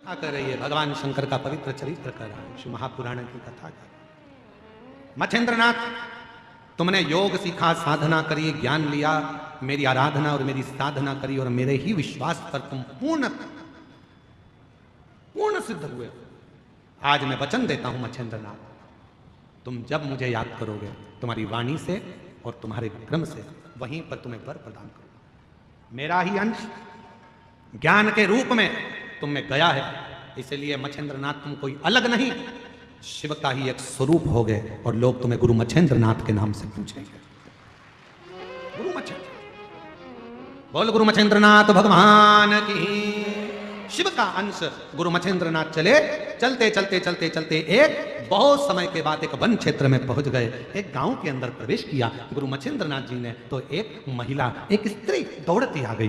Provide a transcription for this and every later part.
कथा कर रही है, भगवान शंकर का पवित्र चरित्र कर रहा है, शिव महापुराण की कथा कर। मच्छेंद्रनाथ, तुमने योग सीखा, साधना करी, ज्ञान लिया, मेरी आराधना और मेरी साधना करी और मेरे ही विश्वास पर तुम पूर्ण सिद्ध हुए। आज मैं वचन देता हूं मच्छेंद्रनाथ, तुम जब मुझे याद करोगे तुम्हारी वाणी से और तुम्हारे विक्रम से, वहीं पर तुम्हें वर प्रदान करूंगा। मेरा ही अंश ज्ञान के रूप में तुम में गया है, इसलिए मच्छेंद्रनाथ तुम कोई अलग नहीं, शिव का ही एक स्वरूप हो गए और लोग तुम्हें गुरु मच्छेंद्रनाथ के नाम से पूछेंगे। गुरु मच्छेंद्र, बोल गुरु मच्छेंद्रनाथ भगवान की। शिव का अंश गुरु मच्छेंद्रनाथ चलते चलते एक बहुत समय के बाद एक वन क्षेत्र में पहुंच गए। एक गांव के अंदर प्रवेश किया गुरु मच्छेंद्रनाथ जी ने, तो एक महिला, एक स्त्री दौड़ती आ गई।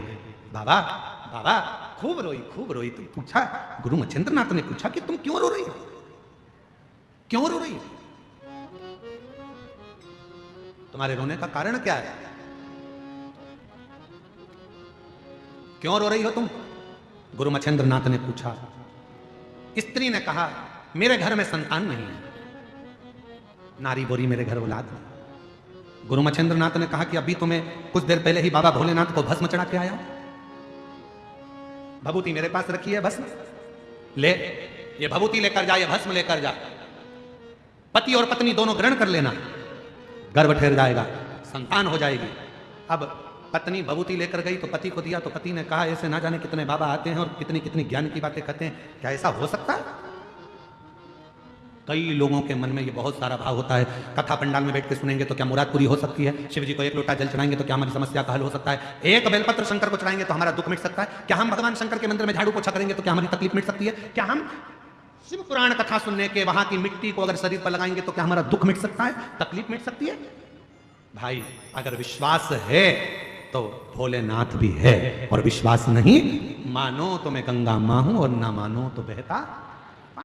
बाबा बाबा, खूब रोई। तुम पूछा, गुरु मच्छेंद्रनाथ ने पूछा कि तुम क्यों रो रही हो, क्यों रो रही हो, तुम्हारे रोने का कारण क्या है, क्यों रो रही हो तुम? गुरु मच्छेंद्रनाथ ने पूछा। स्त्री ने कहा, मेरे घर में संतान नहीं है, नारी बोरी मेरे घर औलाद नहीं। गुरु मच्छेंद्रनाथ ने कहा कि अभी तुम्हें कुछ देर पहले ही बाबा भोलेनाथ को भस्म चढ़ा के आया, भभूति मेरे पास रखी है, भस्म ले, ये भभूति लेकर जा, ये भस्म लेकर जा, पति और पत्नी दोनों ग्रहण कर लेना, गर्भ ठहर जाएगा, संतान हो जाएगी। अब पत्नी भभूति लेकर गई तो पति को दिया, तो पति ने कहा, ऐसे ना जाने कितने बाबा आते हैं और कितनी कितनी ज्ञान की बातें कहते हैं, क्या ऐसा हो सकता है? कई लोगों के मन में ये बहुत सारा भाव होता है, कथा पंडाल में बैठ के सुनेंगे तो क्या मुराद पूरी हो सकती है, शिव जी को एक लोटा जल चढ़ाएंगे तो क्या हमारी समस्या का हल हो सकता है, एक बेलपत्र शंकर को चढ़ाएंगे तो हमारा दुख मिट सकता है, क्या हम भगवान शंकर के मंदिर में झाड़ू पोछा करेंगे तो क्या हमारी तकलीफ मिट सकती है, क्या हम शिव पुराण कथा सुनने के वहां की मिट्टी को अगर शरीर पर लगाएंगे तो क्या हमारा दुख मिट सकता है, तकलीफ मिट सकती है? भाई, अगर विश्वास है तो भोलेनाथ भी है, और विश्वास नहीं, मानो तो मैं गंगा मां हूं और ना मानो तो बहता